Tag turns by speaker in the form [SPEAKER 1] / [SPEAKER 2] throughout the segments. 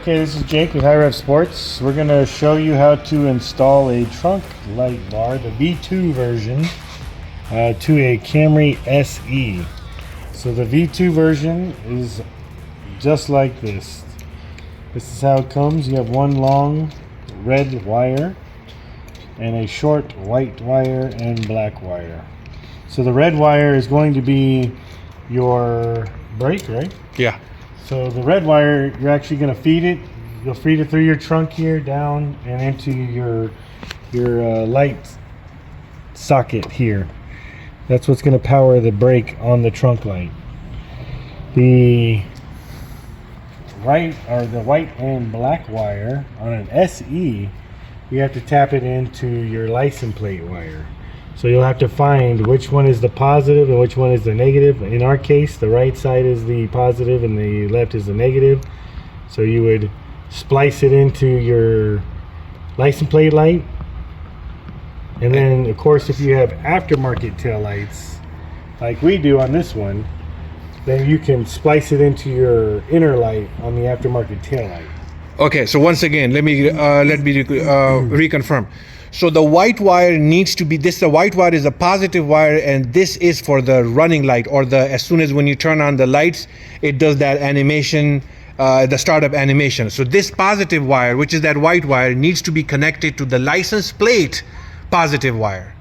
[SPEAKER 1] Okay, this is Jake with HRS Sports. We're going to show you how to install a trunk light bar, the V2 version, to a Camry SE. So the V2 version is just like this. This is how it comes. You have one long red wire and a short white wire and black wire. So the red wire is going to be your brake, right?
[SPEAKER 2] Yeah.
[SPEAKER 1] So the red wire, you're actually going to feed it. You'll feed it through your trunk here, down, and into your light socket here. That's what's going to power the brake on the trunk light. The white and black wire on an SE, you have to tap it into your license plate wire. So you'll have to find which one is the positive and which one is the negative. In our case, the right side is the positive and the left is the negative. So you would splice it into your license plate light. And then, of course, if you have aftermarket tail lights, like we do on this one, then you can splice it into your inner light on the aftermarket tail light.
[SPEAKER 2] Okay, so once again, let me reconfirm. So the white wire needs to be this. The white wire is a positive wire, and this is for the running light, or the as soon as when you turn on the lights, it does that animation, the startup animation. So this positive wire, which is that white wire, needs to be connected to the license plate positive wire.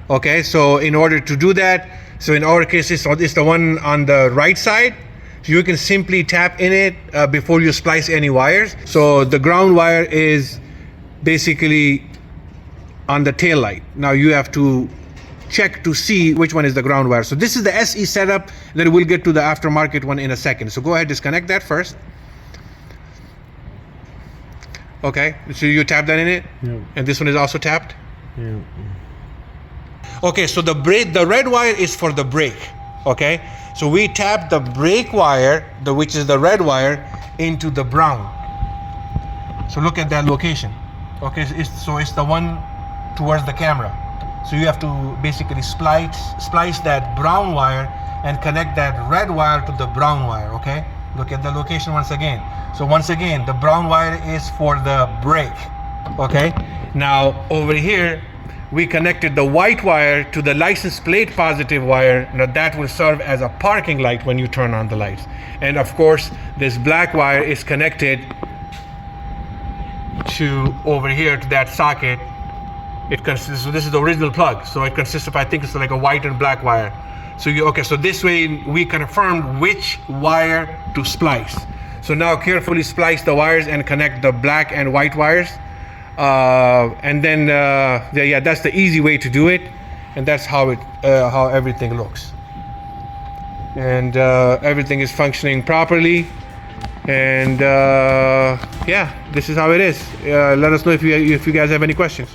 [SPEAKER 2] Okay, so in order to do that, so in our case, it's the one on the right side. So you can simply tap in it before you splice any wires. So the ground wire is basically on the tail light. Now you have to check to see which one is the ground wire. So this is the SE setup, then we'll get to the aftermarket one in a second. So go ahead, disconnect that first. Okay, so you tap that in it?
[SPEAKER 1] Yeah.
[SPEAKER 2] And this one is also tapped?
[SPEAKER 1] Yeah.
[SPEAKER 2] Okay, so the red wire is for the brake. Okay, so we tap the brake wire, which is the red wire, into the brown. So look at that location. Okay, so it's the one towards the camera. So you have to basically splice that brown wire and connect that red wire to the brown wire. Okay, look at the location once again. So once again, the brown wire is for the brake. Okay, now over here we connected the white wire to the license plate positive wire. Now that will serve as a parking light when you turn on the lights. And of course, this black wire is connected to over here to that socket. It consists, so this is the original plug. So it consists of, I think it's like a white and black wire. So so this way we confirmed which wire to splice. So now carefully splice the wires and connect the black and white wires. And then, yeah, that's the easy way to do it. And that's how everything looks. And everything is functioning properly. And yeah, this is how it is. Let us know if you guys have any questions.